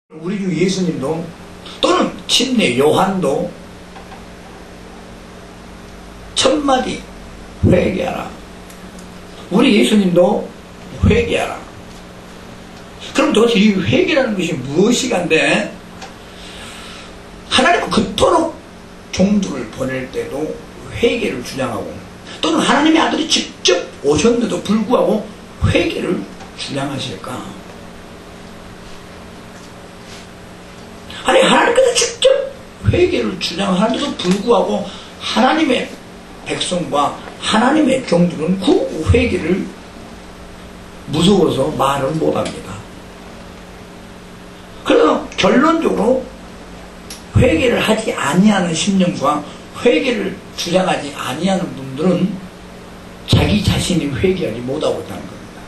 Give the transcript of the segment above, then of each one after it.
우리 주 예수님도 또는 침례 요한도 첫마디 회개하라. 우리 예수님도 회개하라. 그럼 도대체 이 회개라는 것이 무엇이간데, 하나님은 그토록 종들을 보낼 때도 회개를 주장하고, 또는 하나님의 아들이 직접 오셨는데도 불구하고 회개를 주장하실까? 아니, 하나님께서 직접 회개를 주장하는데도 불구하고 하나님의 백성과 하나님의 종들은 그 회개를 무서워서 말을 못합니다. 그래서 결론적으로 회개를 하지 아니하는 심령과 회개를 주장하지 아니하는 분들은 자기 자신이 회개하지 못하고 있다는 겁니다.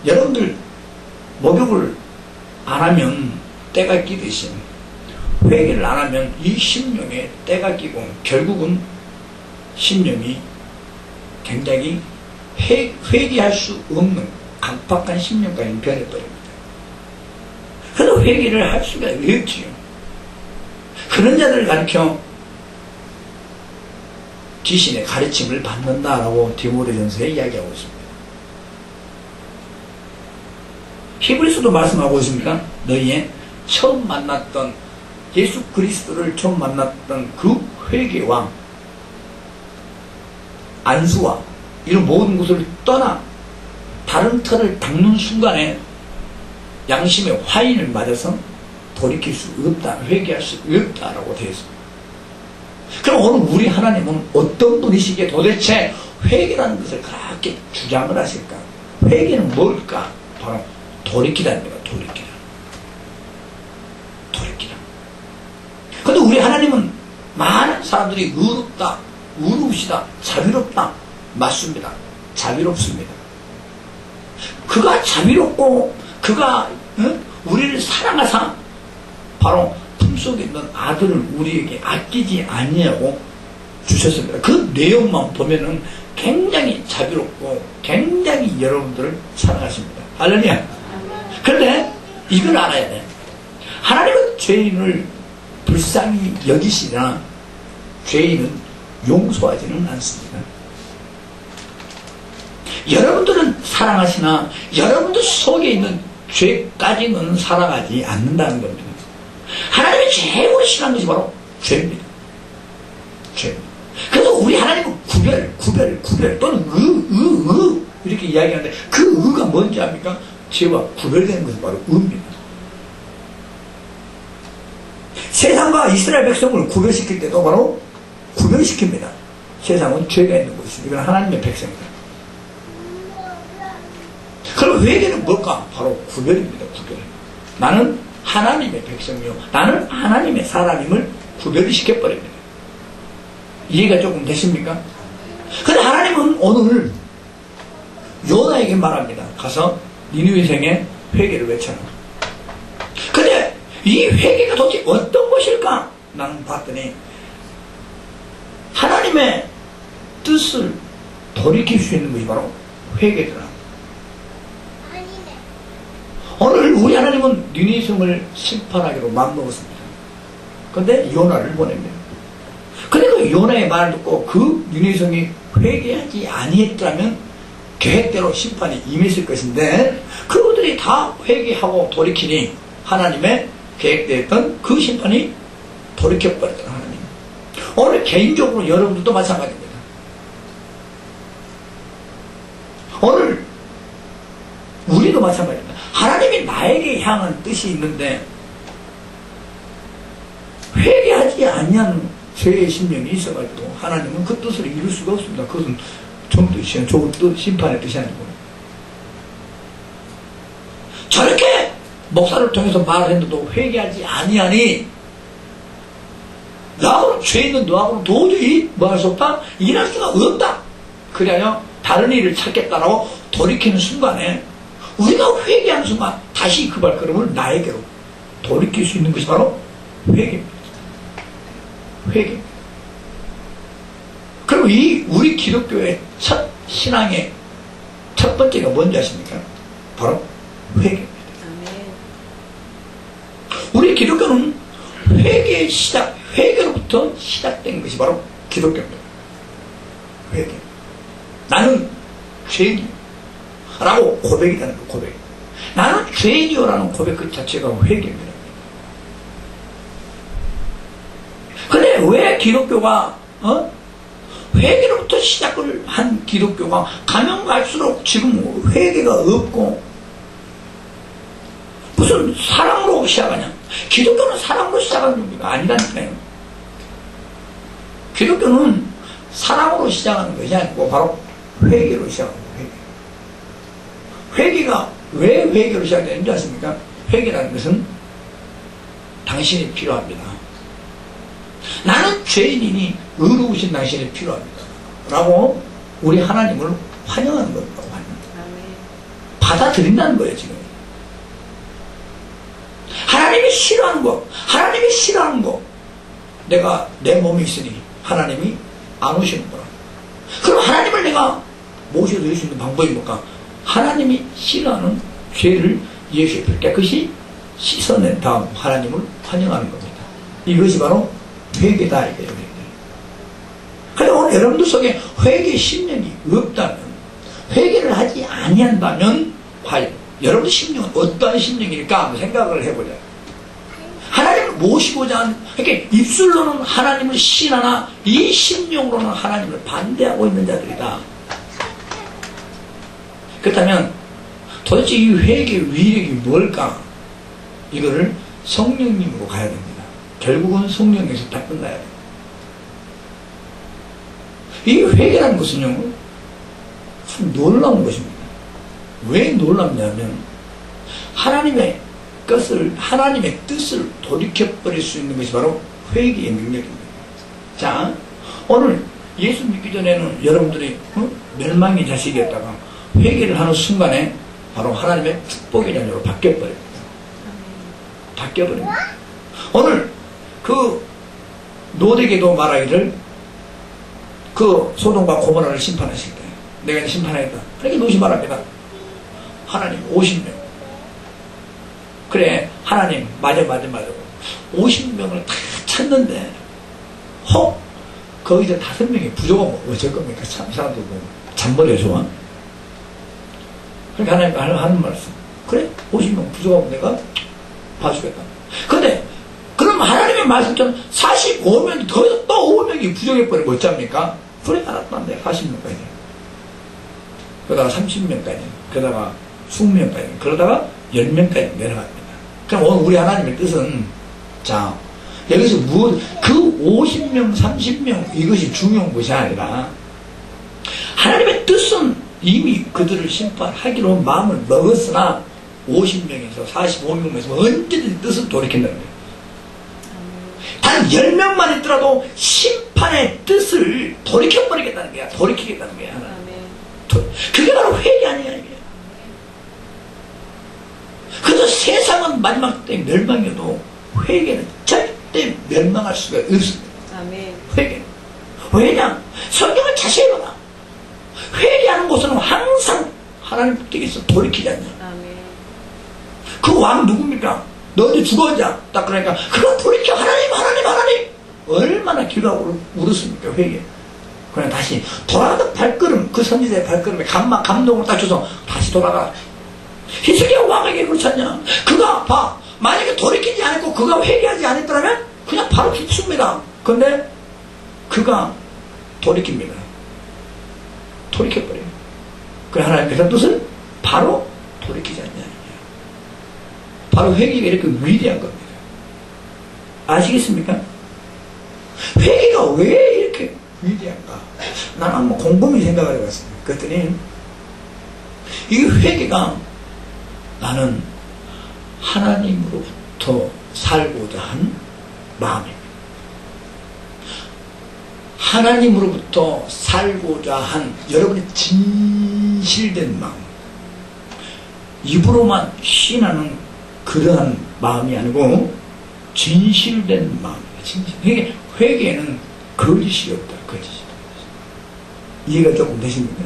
여러분들 목욕을 안 하면 때가 끼듯이 회개를 안 하면 이 심령에 때가 끼고 결국은 심령이 굉장히 회개할 수 없는 강팍한 심령까지 변해버립니다. 그래서 회개를 할 수가 없지요. 그런 자들을 가르쳐 귀신의 가르침을 받는다라고 디모데전서에 이야기하고 있습니다. 히브리서도 말씀하고 있습니다. 너희의 처음 만났던 예수 그리스도를 처음 만났던 그 회개와 안수와 이런 모든 것을 떠나 다른 터를 닦는 순간에 양심의 화인을 맞아서 돌이킬 수 없다, 회개할 수 없다라고 되어 있습니다. 그럼 오늘 우리 하나님은 어떤 분이시기에 도대체 회개라는 것을 그렇게 주장을 하실까? 회개는 뭘까? 바로 돌이키다입니다. 돌이키다. 근데 우리 하나님은 많은 사람들이 의롭다, 의로우시다, 자비롭다. 맞습니다. 자비롭습니다. 그가 자비롭고 그가 우리를 사랑하사 바로 품속에 있는 아들을 우리에게 아끼지 아니하고 주셨습니다. 그 내용만 보면은 굉장히 자비롭고 굉장히 여러분들을 사랑하십니다. 할렐루야. 그런데 이걸 알아야 돼. 하나님은 죄인을 불쌍히 여기시나 죄인은 용서하지는 않습니다. 여러분들은 사랑하시나 여러분들 속에 있는 죄까지는 사랑하지 않는다는 겁니다. 하나님이 제일 싫어하는 것이 바로 죄입니다. 죄. 그래서 우리 하나님은 구별 또는 이렇게 이야기하는데 그 의가 뭔지 압니까? 죄와 구별되는 것은 바로 의입니다. 세상과 이스라엘 백성을 구별시킬 때도 바로 구별시킵니다. 세상은 죄가 있는 곳이죠. 이건 하나님의 백성이다. 그럼 회개는 뭘까? 바로 구별입니다. 구별. 나는 하나님의 백성이요, 나는 하나님의 사람임을 구별을 시켜버립니다. 이해가 조금 되십니까? 근데 하나님은 오늘 요나에게 말합니다. 가서 니느웨 성에 회개를 외쳐라. 근데 이 회개가 도대체 어떤 것일까? 나는 봤더니 하나님의 뜻을 돌이킬 수 있는 것이 바로 회개더라. 오늘 우리 하나님은 니느웨 성을 심판하기로 마음먹었습니다. 근데 요나를 보냅니다. 근데 그 요나의 말을 듣고 그 니느웨 성이 회개하지 아니했다면 계획대로 심판이 임했을 것인데 그들이 다 회개하고 돌이키니 하나님의 계획되었던 그 심판이 돌이켜버렸던 하나님. 오늘 개인적으로 여러분들도 마찬가지입니다. 오늘 우리도 마찬가지입니다. 하나님이 나에게 향한 뜻이 있는데 회개하지 아니하는 죄의 심령이 있어가지고 하나님은 그 뜻을 이룰 수가 없습니다. 그것은 정뜻이야. 좋은 뜻, 심판의 뜻이 아니고. 저렇게 목사를 통해서 말을 했는데도 회개하지 아니하니 나하고는 죄 있는 너하고는 도저히 뭐 할 수 없다? 일할 수가 없다. 그래야 다른 일을 찾겠다라고 돌이키는 순간에 우리가 회개하는 순간 다시 그 발걸음을 나에게로 돌이킬 수 있는 것이 바로 회개입니다. 회개. 그리고 이 우리 기독교의 첫 신앙의 첫 번째가 뭔지 아십니까? 바로 회개입니다. 우리 기독교는 회개의 시작, 회개로부터 시작된 것이 바로 기독교입니다. 회개. 나는 죄인이요 라고 고백이라는 거, 고백. 나는 죄인이요라는 고백 그 자체가 회개입니다. 근데 왜 기독교가 회개로부터 시작을 한 기독교가 가면 갈수록 지금 회개가 없고 무슨 사랑으로 시작하냐? 기독교는 사랑으로 시작하는 겁니까? 아니라니까요. 기독교는 사랑으로 시작하는 것이 아니고 바로 회개로 시작하는 거예요. 회개가 왜 회개로 시작되는지 아십니까? 회개라는 것은 당신이 필요합니다. 나는 죄인이니 의로우신 당신이 필요합니다. 라고 우리 하나님을 환영하는 겁니다. 받아들인다는 거예요, 지금. 하나님이 싫어하는 거, 하나님이 싫어하는 거. 내가 내 몸이 있으니 하나님이 안 오시는구나. 그럼 하나님을 내가 모셔드릴 수 있는 방법이 뭘까? 하나님이 싫어하는 죄를 예수의 피로 깨끗이 씻어낸 다음 하나님을 환영하는 겁니다. 이것이 바로 회개다 이거예요. 그런데 오늘 여러분들 속에 회개 심령이 없다면, 회개를 하지 아니한다면 과연 여러분의 심령은 어떠한 심령일까 한번 생각을 해보자. 하나님을 모시고자 하는, 이렇게 입술로는 하나님을 신하나 이 심령으로는 하나님을 반대하고 있는 자들이다. 그렇다면 도대체 이 회개의 위력이 뭘까? 이거를 성령님으로 가야 됩니다. 결국은 성령에서 다 끝나야 돼요. 이 회개라는 것은요, 참 놀라운 것입니다. 왜 놀랍냐면 하나님의 뜻을 돌이켜버릴 수 있는 것이 바로 회개의 능력입니다. 자, 오늘 예수 믿기 전에는 여러분들이 멸망의 자식이었다가 회개를 하는 순간에 바로 하나님의 축복의 자녀로 바뀌어버립니다. 바뀌어버립니다. 오늘 그 노대게도 말하기를 그 소돔과 고모라를 심판하실 때 내가 심판하겠다. 그렇게 노시 말합니다. 하나님 50명. 그래, 하나님 맞아 50명을 다 찾는데 거기서 5명이 부족하면 어쩔 겁니까? 참 사람도 뭐 잔머리가 좋아. 그러니까 하나님과 하는 말씀, 그래 50명 부족하면 내가 봐주겠다. 근데 그럼 하나님의 말씀처럼 45명이 거기서 또 5명이 부족해버리면 어쩝니까? 그래 알았다. 내가 40명까지, 그러다가 30명까지, 그러다가 20명까지, 그러다가 10명까지 내려갑니다. 그럼 오늘 우리 하나님의 뜻은, 자, 여기서 그 50명, 30명 이것이 중요한 것이 아니라 하나님의 뜻은 이미 그들을 심판하기로 마음을 먹었으나 50명에서 45명에서 언제든지 뜻을 돌이킨다는 거예요. 단 10명만 있더라도 심판의 뜻을 돌이켜버리겠다는 거야. 돌이키겠다는 거야. 그게 바로 회개 아니야, 이게. 그래서 세상은 마지막 때 멸망해도 회개는 절대 멸망할 수가 없습니다. 아멘. 회개. 왜냐? 성경을 자세히 봐라. 회개하는 곳은 항상 하나님 댁에서 돌이키지 않냐. 아멘. 그 왕 누굽니까? 너 어디 죽어자. 딱 그러니까 그거 돌이켜. 하나님. 얼마나 기도하고 울었습니까? 회개. 그냥 다시 돌아가던 발걸음, 그 선지자의 발걸음에 감동을 딱 줘서 다시 돌아가. 히스기야 왕에게 그렇지 않냐? 그가 봐, 만약에 돌이키지 않고 그가 회개하지 않았더라면 그냥 바로 죽습니다. 근데 그가 돌이킵니다. 돌이켜버려요. 그래 하나님께서 뜻을 바로 돌이키지 않냐. 바로 회개가 이렇게 위대한 겁니다. 아시겠습니까? 회개가 왜 이렇게 위대한가? 나는 한번 곰곰이 생각을 해봤습니다. 그랬더니 이 회개가 나는 하나님으로부터 살고자 한 마음입니다. 하나님으로부터 살고자 한 여러분의 진실된 마음, 입으로만 시인하는 그러한 마음이 아니고 진실된 마음입니다. 진실. 회개에는 거짓이 없다. 거짓이. 이해가 조금 되십니까?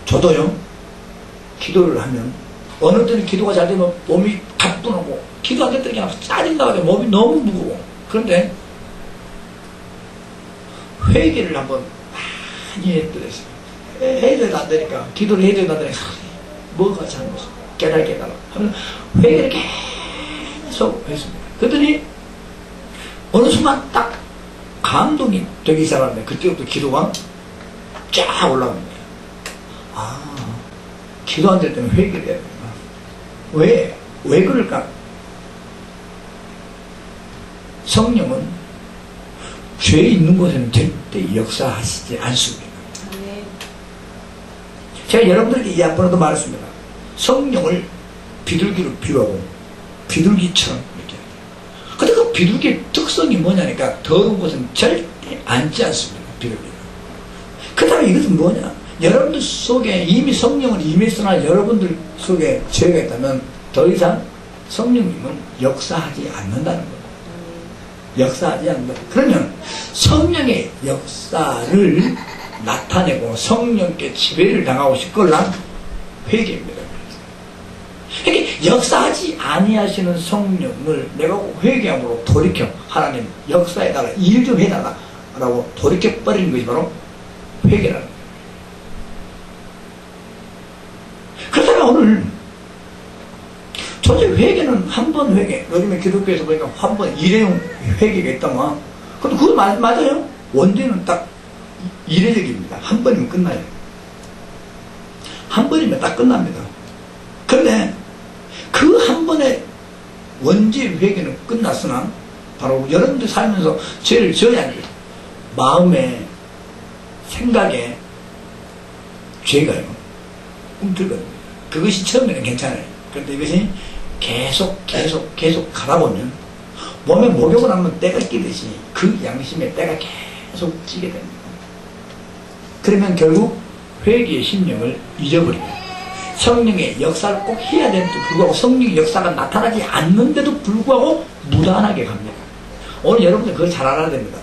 저도요, 기도를 하면 어느 때는 기도가 잘 되면 몸이 가뿐하고, 기도 안 될 때는 그냥 짜증나고 몸이 너무 무거워. 그런데 회개를 한번 많이 했더랬어요. 해도 안 되니까, 기도를 해도 안 되니까, 뭐가 잘못이야? 깨달아. 하면 회개를 계속 했습니다. 그랬더니 어느 순간 딱 감동이 되기 시작하는데, 그때부터 기도가 쫙 올라옵니다. 아, 기도 안 될 때는 회개를 해야 되구나. 왜 그럴까? 성령은 죄 있는 곳에는 절대 역사하시지 않습니다. 제가 여러분들에게 이 앞번에도 말했습니다. 성령을 비둘기로 비유하고 비둘기처럼 이렇게. 근데 그 비둘기의 특성이 뭐냐니까, 더러운 곳은 절대 앉지 않습니다. 비둘기가. 그 다음에 이것은 뭐냐? 여러분들 속에 이미 성령은 임했으나 여러분들 속에 죄가 있다면 더 이상 성령님은 역사하지 않는다는 거예요. 역사하지 않는다. 그러면 성령의 역사를 나타내고 성령께 지배를 당하고 싶걸라 회개입니다. 그러니까 역사하지 아니하시는 성령을 내가 회개함으로 돌이켜, 하나님 역사에다가 일 좀 해달라 라고 돌이켜버리는 것이 바로 회개라는 거예요. 그렇다면 오늘 도대체 회개는 한 번 회개, 요즘에 기독교에서 보니까 한 번 일회용 회개가 있다만, 근데 그거 맞아요? 원죄는 딱 일회적입니다. 한 번이면 끝나요. 한 번이면 딱 끝납니다. 그런데 그 한 번의 원죄 회개는 끝났으나 바로 여러분들 살면서 죄를 지어야 합니다. 마음에, 생각에 죄가요 움틀거든요. 그것이 처음에는 괜찮아요. 그런데 이것이 계속 가다 보면 몸에 목욕을 하면 때가 끼듯이 그 양심에 때가 계속 찌게 됩니다. 그러면 결국 회개의 심령을 잊어버립니다. 성령의 역사를 꼭 해야 되는데도 불구하고 성령의 역사가 나타나지 않는데도 불구하고 무단하게 갑니다. 오늘 여러분들 그걸 잘 알아야 됩니다.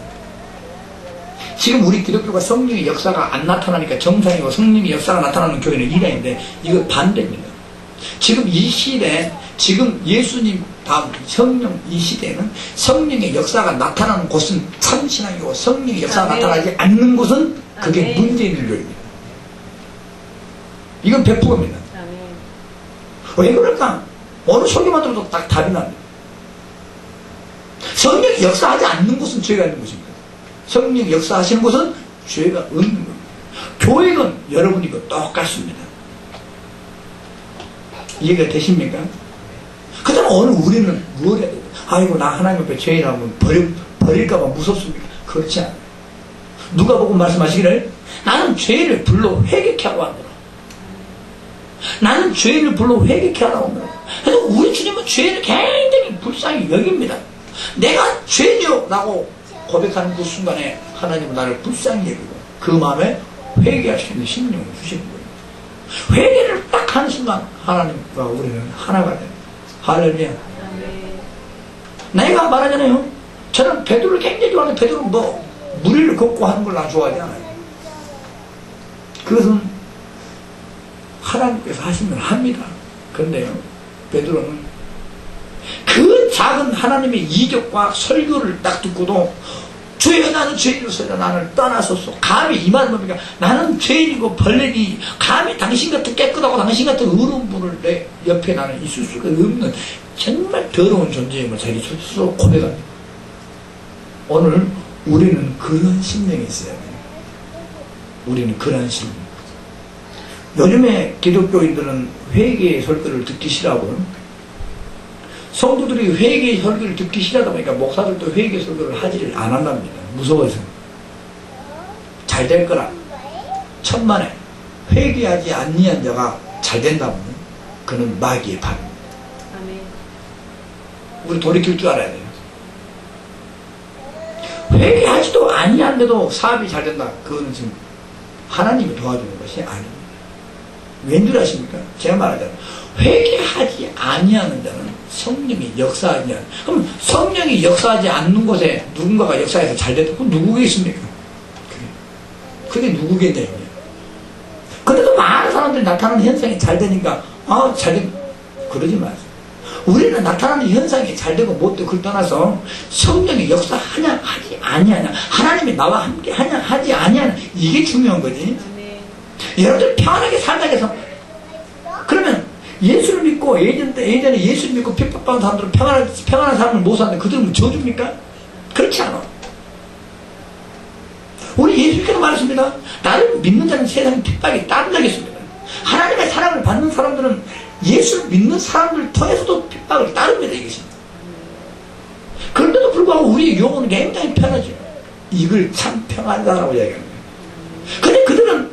지금 우리 기독교가 성령의 역사가 안 나타나니까 정상이고 성령의 역사가 나타나는 교회는 이단인데, 이거 반대입니다. 지금 이 시대에, 지금 예수님 다음 성령 이 시대에는 성령의 역사가 나타나는 곳은 참신앙이고, 성령의 역사가 나타나지 않는 곳은 그게 문제 있는 교회입니다. 이건 100%입니다. 왜 그럴까? 어느 소리만 들어도 딱 답이 납니다. 성령이 역사하지 않는 곳은 죄가 있는 곳입니다. 성령이 역사하시는 곳은 죄가 없는 겁니다. 교회는 여러분이고 똑같습니다. 이해가 되십니까? 그 다음 오늘 우리는 뭘 해야 돼요? 아이고, 나 하나님 앞에 죄인하면 버릴까봐 무섭습니까? 그렇지 않아요. 누가 보고 말씀하시기를, 나는 죄를 불러 회개케 하고 한다. 나는 죄를 불러 회개케 하라고 합니다. 그래서 우리 주님은 죄를 굉장히 불쌍히 여깁니다. 내가 죄죠 라고 고백하는 그 순간에 하나님은 나를 불쌍히 여기고 그 마음에 회개할 수 있는 심령을 주시는 거예요. 회개를 딱 하는 순간 하나님과 우리는 하나가 됩니다. 할렐루야. 내가 말하잖아요. 저는 베드로를 굉장히 좋아하는데, 베드로는 무리를 걷고 하는 걸 난 좋아하지 않아요. 그것은 하나님께서 하시면 합니다. 그런데요, 베드로는 그 작은 하나님의 이적과 설교를 딱 듣고도, 주여 나는 죄인으로서 나를 떠나소서. 감히 이 말은 뭡니까? 나는 죄인이고 벌레니 감히 당신 같은 깨끗하고 당신 같은 의로운 분을 내 옆에 나는 있을 수가 없는 정말 더러운 존재임을 자기 스스로 고백합니다. 오늘 우리는 그런 심령이 있어야 돼요. 우리는 그런 심령. 요즘에 기독교인들은 회개의 설교를 듣기 싫어하고, 성도들이 회개의 설교를 듣기 싫어하다 보니까 목사들도 회개의 설교를 하지를 안 한답니다. 무서워서. 잘 될 거라. 천만에 회개하지 아니한 자가 잘 된다면 그는 마귀의 발입니다. 우리 돌이킬 줄 알아야 돼요. 회개하지도 아니한데도 사업이 잘 된다. 그거는 지금 하나님이 도와주는 것이 아닙니다. 왠줄 아십니까? 제가 말하자면 회개하지 아니하는 자는 성령이 역사하지 않는. 그럼 성령이 역사하지 않는 곳에 누군가가 역사해서 잘 됐다. 그럼 누구겠습니까? 그게 누구겠냐. 근데도 많은 사람들이 나타나는 현상이 잘 되니까 잘 된. 그러지 마세요. 우리는 나타나는 현상이 잘 되고 못 되고 그걸 떠나서 성령이 역사하냐 하지 아니하냐, 하나님이 나와 함께 하냐 하지 아니하냐, 이게 중요한 거지. 여러분들 평안하게 살다 해서, 그러면 예수를 믿고 예전에 예수를 믿고 핍박받은 사람들은 평안한 사람을 못 사는데 그들은 저주입니까? 그렇지 않아. 우리 예수께서 말했습니다. 나를 믿는 자는 세상 핍박이 따른다겠습니다. 하나님의 사랑을 받는 사람들은 예수를 믿는 사람들 통해서도 핍박을 따릅니다. 이것입니다. 그런데도 불구하고 우리의 영혼은 굉장히 편하죠. 이걸 참 평안하다라고 이야기합니다. 근데 그들은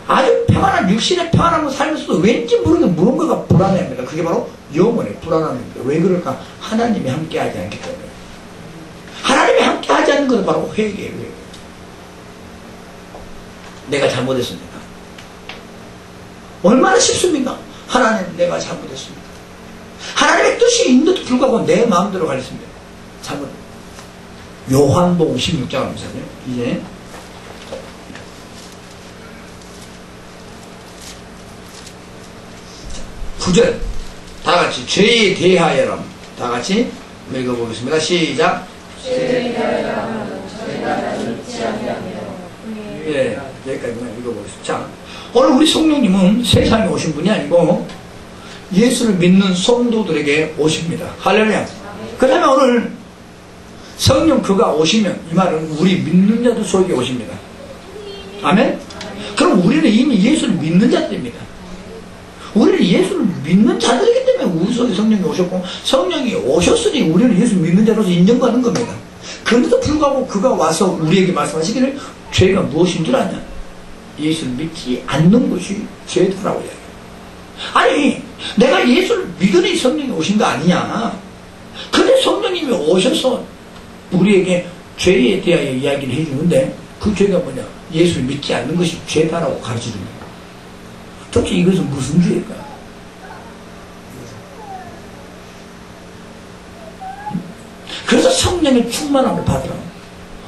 아주 평안한, 육신의 평안함을 살면서도 왠지 모르게 무언가가 불안해합니다. 그게 바로 영혼의 불안함입니다. 왜 그럴까? 하나님이 함께하지 않기 때문에. 하나님이 함께하지 않는 것은 바로 회개예요. 회개. 내가 잘못했습니다. 얼마나 쉽습니까? 하나님, 내가 잘못했습니다. 하나님의 뜻이 있는데도 불구하고 내 마음대로 가렸습니다. 잘못. 요한복음 16장 하면서요. 이제 9절 다같이 죄에 대하여라. 다같이 읽어보겠습니다. 시작. 죄에 대하여 저희가 믿지 아니하며. 예, 여기까지만 읽어보겠습니다. 자, 오늘 우리 성령님은 세상에 오신 분이 아니고 예수를 믿는 성도들에게 오십니다. 할렐루야. 그 다음에 오늘 성령 그가 오시면, 이 말은 우리 믿는 자들 속에 오십니다. 아멘? 그럼 우리는 이미 예수를 믿는 자들입니다. 우리는 예수를 믿는 자들이기 때문에 우리 속에 성령이 오셨고, 성령이 오셨으니 우리는 예수 믿는 자로서 인정받는 겁니다. 그런데도 불구하고 그가 와서 우리에게 말씀하시기를 죄가 무엇인 줄 아냐? 예수를 믿지 않는 것이 죄다라고 이야기해요. 아니, 내가 예수를 믿으니 성령이 오신 거 아니냐? 근데 성령님이 오셔서 우리에게 죄에 대하여 이야기를 해주는데, 그 죄가 뭐냐? 예수를 믿지 않는 것이 죄다라고 가르쳐줍니다. 도대체 이것은 무슨 죄일까? 그래서 성령의 충만함을 받으라.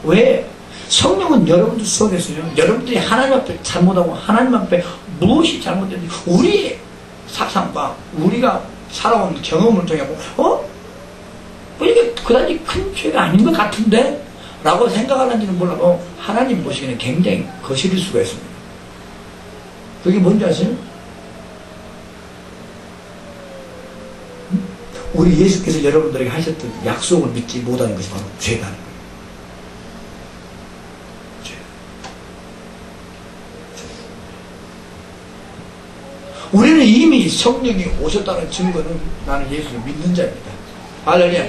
왜? 성령은 여러분들 속에서요, 여러분들이 하나님 앞에 잘못하고 하나님 앞에 무엇이 잘못됐는지 우리의 사상과 우리가 살아온 경험을 통해 뭐 이게 그다지 큰 죄가 아닌 것 같은데? 라고 생각하는지는 몰라도 하나님 보시기에는 굉장히 거슬릴 수가 있습니다. 그게 뭔지 아세요? 우리 예수께서 여러분들에게 하셨던 약속을 믿지 못하는 것이 바로 죄다는 거예요. 우리는 이미 성령이 오셨다는 증거는 나는 예수를 믿는 자입니다. 할렐루야.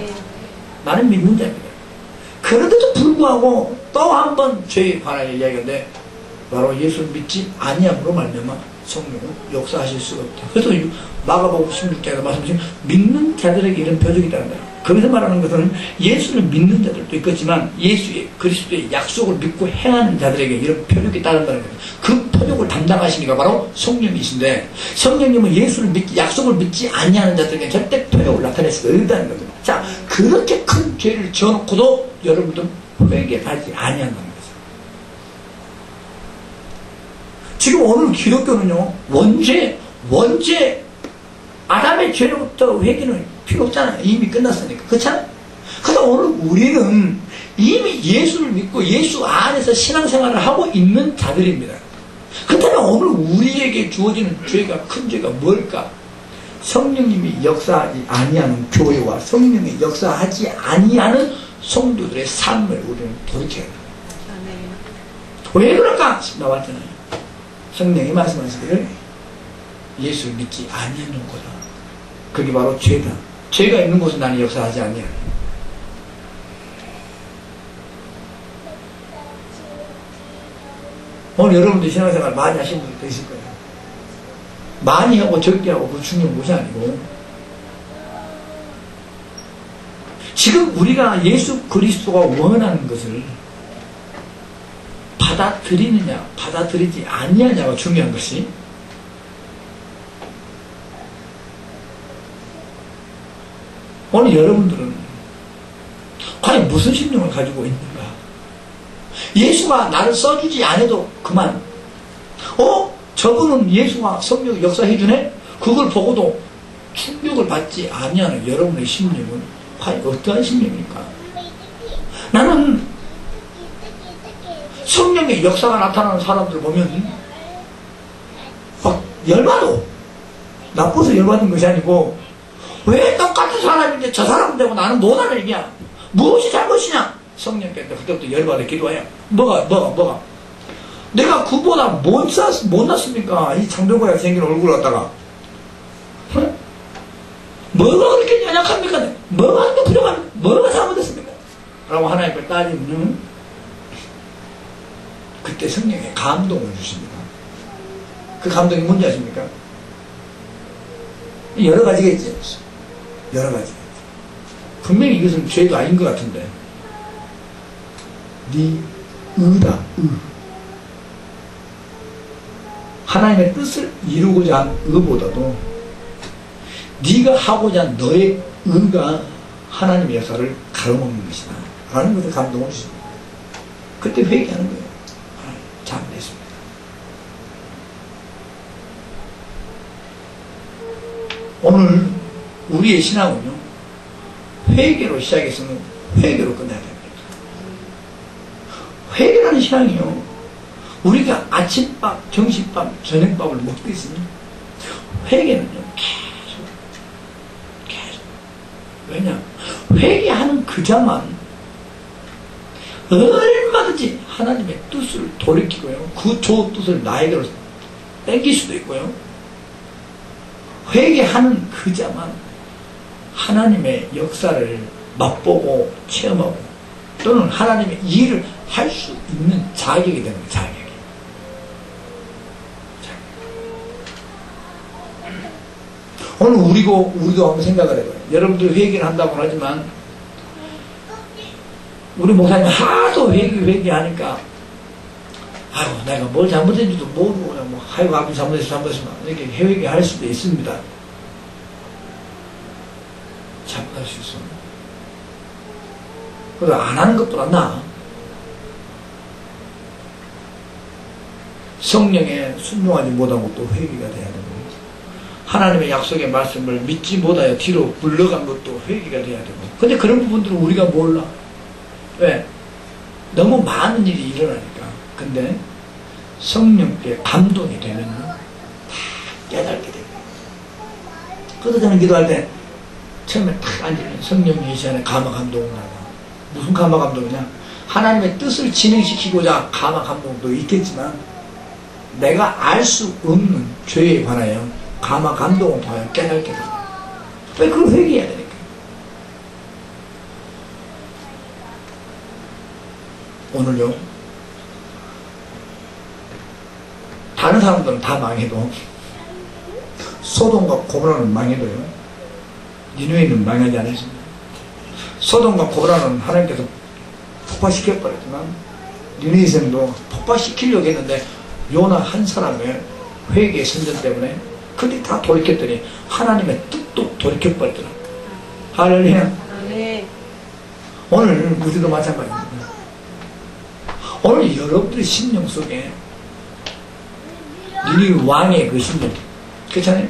나는 믿는 자입니다. 그런데도 불구하고 또 한 번 죄에 관하여 이야기하는데, 바로 예수를 믿지 아니함으로 말미암아 성령은 역사하실 수가 없다. 그래서 마가복음 16장에서 말씀하신 믿는 자들에게 이런 표적이 있다는 거예요. 거기서 말하는 것은 예수를 믿는 자들도 있겠지만 예수의 그리스도의 약속을 믿고 행하는 자들에게 이런 표적이 있다는 거예요. 그 표적을 담당하시니까 바로 성령이신데, 성령님은 약속을 믿지 아니하는 자들에게 절대 표적을 나타낼 수가 없다는 겁니다. 자, 그렇게 큰 죄를 지어놓고도 여러분들 회개하지 아니한다는 거예요. 지금 오늘 기독교는요, 원죄, 아담의 죄로부터 회개는 필요 없잖아요. 이미 끝났으니까. 그렇잖아요? 근데 오늘 우리는 이미 예수를 믿고 예수 안에서 신앙생활을 하고 있는 자들입니다. 그렇다면 오늘 우리에게 주어지는 죄가, 큰 죄가 뭘까? 성령님이 역사하지 아니하는 교회와 성령이 역사하지 아니하는 성도들의 삶을 우리는 돌이켜야 합니다. 왜 그럴까? 나왔잖아요. 성령이 말씀하시기를 예수를 믿지 아니하는 거다. 그게 바로 죄다. 죄가 있는 곳은 나는 역사하지 않냐. 오늘 여러분들 신앙생활 많이 하신 분도 있을 거예요. 많이 하고 적게 하고 그 중요한 것이 아니고, 지금 우리가 예수 그리스도가 원하는 것을 받아들이느냐 받아들이지 아니하냐가 중요한 것이, 오늘 여러분들은 과연 무슨 심령을 가지고 있는가? 예수가 나를 써주지 않아도 그만, 저분은 예수가 성령 역사해주네? 그걸 보고도 충격을 받지 아니하는 여러분의 심령은 과연 어떠한 심령입니까? 나는 성령의 역사가 나타나는 사람들 보면 막 열받아. 나빠서 열받는 것이 아니고 왜 똑같은 사람인데 저 사람 되고 나는 못하는 얘기야. 무엇이 잘못이냐? 성령께서 그때부터 열받아 기도해요. 뭐가 내가 그보다 못났습니까? 이 장병고야 생긴 얼굴 갖다가 뭐가 그렇게 연약합니까? 뭐가 부족합니까? 뭐가 잘못했습니까? 라고 하나님께 따지면 그때 성령의 감동을 주십니다. 그 감동이 뭔지 아십니까? 여러 가지겠지. 여러 가지. 분명히 이것은 죄도 아닌 것 같은데 네 의다. 하나님의 뜻을 이루고자 한 의보다도 네가 하고자 한 너의 의가 하나님의 역사를 가로막는 것이다 라는 것에 감동을 주십니다. 그때 회개하는 거예요. 잘못했습니다. 오늘 우리의 신앙은요, 회개로 시작했으면 회개로 끝내야 됩니다. 회개라는 신앙이요, 우리가 아침밥, 점심밥, 저녁밥을 먹듯이 회개는요 계속 왜냐? 회개하는 그자만 얼마든지 하나님의 뜻을 돌이키고요, 그 좋은 뜻을 나에게로 땡길 수도 있고요, 회개하는 그자만 하나님의 역사를 맛보고 체험하고 또는 하나님의 일을 할 수 있는 자격이 되는 거예요. 자격이. 오늘 우리도 한번 생각을 해봐요. 여러분들 회개를 한다고 하지만 우리 목사님 하도 회개하니까 아이고 내가 뭘 잘못했는지도 모르고 그냥 뭐 아이고 아무 잘못했으면 이렇게 회개할 수도 있습니다. 잘못할 수 있어. 그래서 안 하는 것보다 나아. 성령에 순종하지 못한 것도 회개가 돼야 되고, 하나님의 약속의 말씀을 믿지 못하여 뒤로 물러간 것도 회개가 돼야 되고. 근데 그런 부분들은 우리가 몰라. 왜? 너무 많은 일이 일어나니까. 근데 성령께 감동이 되면 다 깨닫게 되고. 그래서 저는 기도할 때 처음에 탁 앉으면 성령이 이 시간에 감화 감동을 나가. 무슨 감화 감동이냐? 하나님의 뜻을 진행시키고자 감화 감동도 있겠지만 내가 알 수 없는 죄에 관하여 감화 감동을 통하여 깨닫게 됩니다. 왜 그걸 회개해야 되니까. 오늘요, 다른 사람들은 다 망해도, 소돔과 고모라는 망해도요, 니느웨는 망하지 않았습니다. 소돔과 고모라는 하나님께서 폭파시켜버렸지만 니느웨 성도 폭파시키려고 했는데 요나 한 사람의 회개 선전 때문에 근데 다 돌이켰더니 하나님의 뜻도 돌이켜버렸더라고요. 할렐루야. 네. 오늘 우리도 마찬가지입니다. 오늘 여러분들의 심령 속에 니느웨 왕의 그 심령, 그렇잖아요?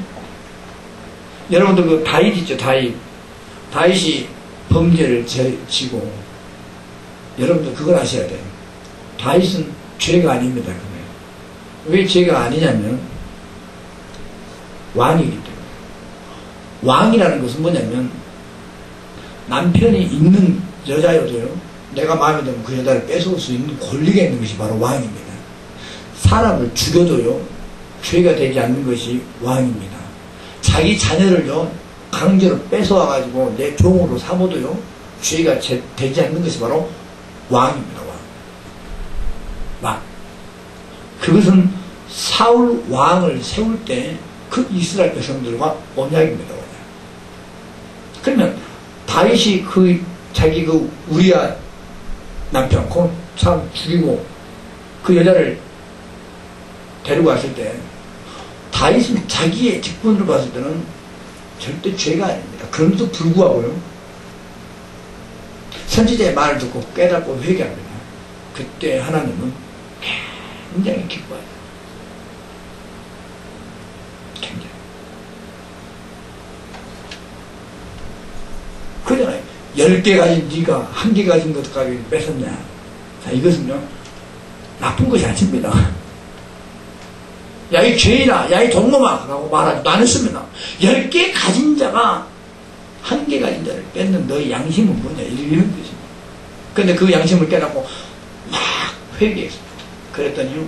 여러분들 그 다윗 있죠, 다윗이 범죄를 지고, 여러분들 그걸 아셔야 돼요. 다윗은 죄가 아닙니다. 왜 죄가 아니냐면 왕이기 때문에. 왕이라는 것은 뭐냐면 남편이 있는 여자여도요, 내가 마음에 들면 그 여자를 뺏어올 수 있는 권리가 있는 것이 바로 왕입니다. 사람을 죽여도요 죄가 되지 않는 것이 왕입니다. 자기 자녀를요 강제로 뺏어와가지고 내 종으로 삼아도요 죄가 되지 않는 것이 바로 왕입니다. 왕. 그것은 사울 왕을 세울 때 그 이스라엘 백성들과 언약입니다. 언약. 그러면 다윗이 자기 우리야 남편 그 사람 죽이고 그 여자를 데리고 왔을 때 다윗은 자기의 직분으로 봤을 때는 절대 죄가 아닙니다. 그럼에도 불구하고요 선지자의 말을 듣고 깨닫고 회개합니다. 그때 하나님은 굉장히 기뻐해요. 굉장히. 10개 가진 네가 1개 가진 것까지 뺏었냐. 자, 이것은요 나쁜 것이 아닙니다. 야 이 죄인아, 야 이 동놈아 라고 말하지도 않았습니다. 10개 가진 자가 1개 가진 자를 뺏는 너의 양심은 뭐냐 이런 뜻입니다. 근데 그 양심을 깨닫고 막 회개했습니다. 그랬더니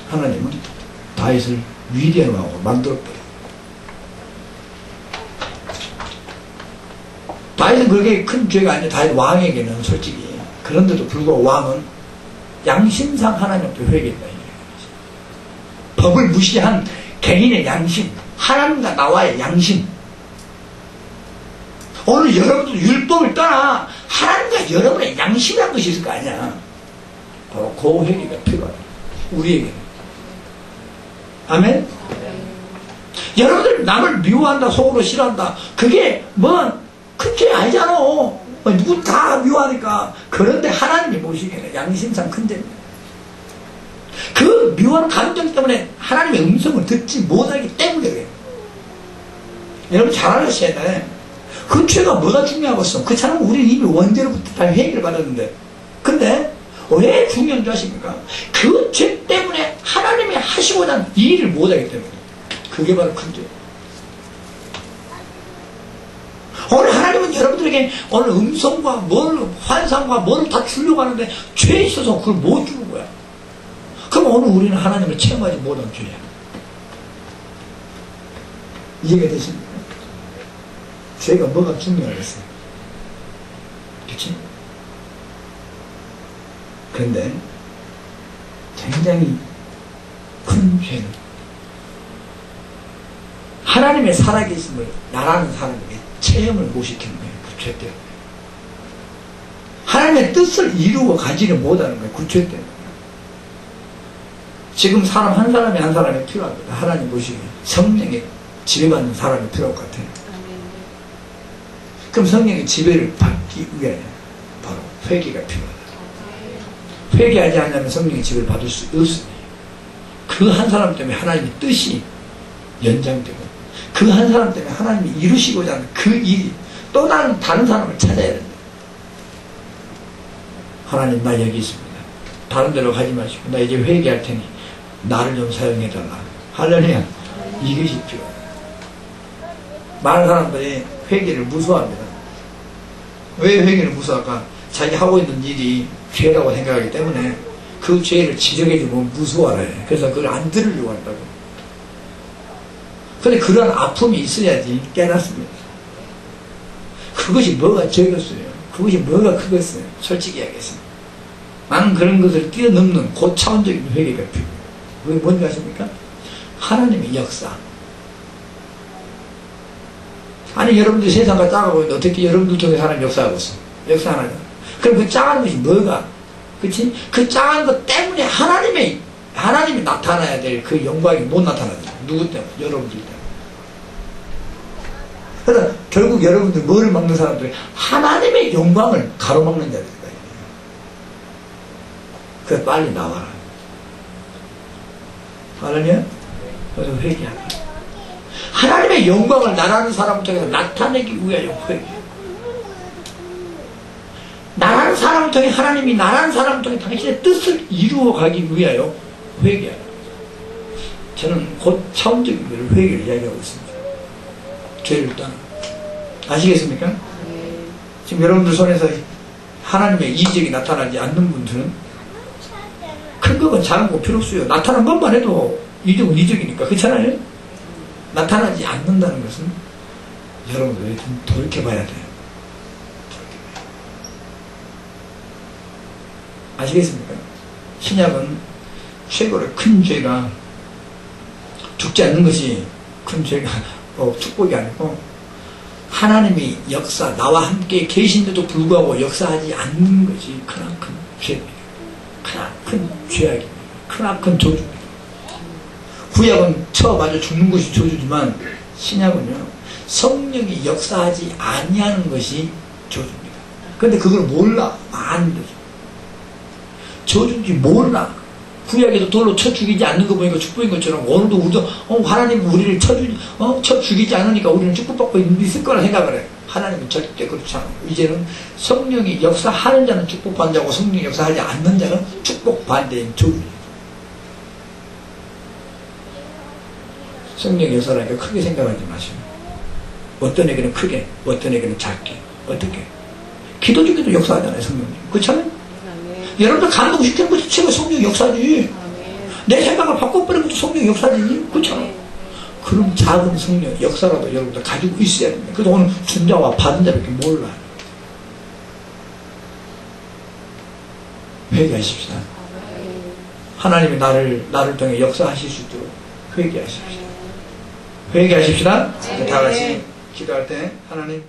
하나님은 다윗을 위대한 왕으로 만들어버려요. 다윗은 그렇게 큰 죄가 아니라 다윗 왕에게는 솔직히. 그런데도 불구하고 왕은 양심상 하나님 앞에 회개했다. 법을 무시한 개인의 양심, 하나님과 나와의 양심. 오늘 여러분도 율법을 떠나 하나님과 여러분의 양심이라는 것이 있을 거 아니야. 바로 그 회개가 필요하다. 우리에게는. 아멘? 여러분들 남을 미워한다, 속으로 싫어한다. 그게 뭐 큰 죄 아니잖아. 누구 다 미워하니까. 그런데 하나님이 보시기에는 양심상 큰 죄입니다. 그 미워하는 감정 때문에 하나님의 음성을 듣지 못하기 때문에 그래요. 여러분 잘 알으셔야 돼. 그 죄가 뭐가 중요하겠어? 그 사람은 우리 이미 원죄로부터 다 회개를 받았는데. 근데 왜 중요한 줄 아십니까? 그 죄 때문에 하나님이 하시고자 하는 일을 못하기 때문에. 그게 바로 큰 죄. 오늘 하나님은 여러분들에게 오늘 음성과 뭘 환상과 뭘 다 주려고 하는데 죄에 있어서 그걸 못 주는 거야. 그럼 오늘 우리는 하나님을 체험하지 못한 죄야. 이해가 되십니까? 죄가 뭐가 중요하겠어요? 그치? 그런데 굉장히 큰 죄는 하나님의 살아계심을 나라는 사람에게 체험을 못 시키는 거예요. 그 죄 때문에. 하나님의 뜻을 이루어 가지를 못하는 거예요. 그 죄 때문에. 지금 사람 한 사람이 한 사람이 필요합니다. 하나님 보시기에 성령의 지배받는 사람이 필요할 것 같아요. 그럼 성령의 지배를 받기 위해 바로 회개가 필요하다. 회개하지 않으면 성령의 지배를 받을 수 없습니다. 그 한 사람 때문에 하나님의 뜻이 연장되고 그 한 사람 때문에 하나님이 이루시고자 하는 그 일이 또 다른 사람을 찾아야 된다. 하나님 나 여기 있습니다. 다른 데로 가지 마시고 나 이제 회개할 테니 나를 좀 사용해달라. 할렐루야. 이것이 필요해요. 많은 사람들이 회개를 무서워합니다. 왜 회개를 무서워할까? 자기 하고 있는 일이 죄라고 생각하기 때문에 그 죄를 지적해주면 무서워해. 그래서 그걸 안 들으려고 한다고. 근데 그런 아픔이 있어야지 깨닫습니다. 그것이 뭐가 죄겠어요? 그것이 뭐가 크겠어요? 솔직히 이야기했습니다. 나는 그런 것을 뛰어넘는 고차원적인 회개가 필요해요. 그게 뭔지 아십니까? 하나님의 역사. 아니 여러분들 세상과 작아고 있는데 어떻게 여러분들 통해 하나님 역사하고 있어? 역사 안 하잖아. 그럼 그 작은 것이 뭐가? 그치? 그 작은 것 때문에 하나님이 나타나야 될 그 영광이 못 나타나죠. 누구 때문에? 여러분들 때문에. 그래서 결국 여러분들 뭐를 막는 사람들이 하나님의 영광을 가로막는 자들이다. 그래서 빨리 나와라. 알았냐? 그래서 회개하라. 하나님의 영광을 나라는 사람을 통해서 나타내기 위하여 회개. 나라는 사람을 통해 하나님이 나라는 사람을 통해 당신의 뜻을 이루어가기 위하여 회개하라. 저는 곧 차원적인 회개를 이야기하고 있습니다. 죄를 떠나. 아시겠습니까? 지금 여러분들 손에서 하나님의 이적이 나타나지 않는 분들은 큰 것은 작은 거 필요 없어요. 나타난 것만 해도 이적은 이적이니까. 그렇잖아요? 나타나지 않는다는 것은 여러분들이 좀 돌이켜봐야 돼요. 아시겠습니까? 신약은 최고로 큰 죄가 죽지 않는 것이 큰 죄가 축복이 아니고 하나님이 역사 나와 함께 계신데도 불구하고 역사하지 않는 것이 크나큰 죄입니다. 크나큰 죄악입니다. 크나큰 저주입니다. 구약은 처음 맞아 죽는 것이 저주지만 신약은요 성령이 역사하지 아니하는 것이 저주입니다. 그런데 그걸 몰라. 아는 거죠. 저주인지 몰라. 구약에도 돌로 쳐 죽이지 않는 거 보니까 축복인 것처럼 오늘도 우리도 하나님 우리를 쳐 죽이지 않으니까 우리는 축복받고 있을 거라 생각을 해. 하나님은 절대 그렇지 않아요. 이제는 성령이 역사하는 자는 축복받는 자고 성령이 역사하지 않는 자는 축복 반대인 둘이에요. 성령 역사라니까 크게 생각하지 마시고 어떤 에게는 크게 어떤 에게는 작게 어떻게 기도 중에도 역사하잖아요 성령님. 그렇잖아요? 여러분들 감동시키는 것이 최고 성령 역사지. 내 생각을 바꿔버리는 것도 성령 역사지. 그렇잖아요? 그럼 작은 성령 역사라도 여러분들 가지고 있어야 됩니다. 그래서 오늘 준 자와 받은 자밖에 몰라요. 회개하십시다. 하나님이 나를 통해 역사하실 수 있도록 회개하십시다. 회개하십시다. 다 같이 기도할 때 하나님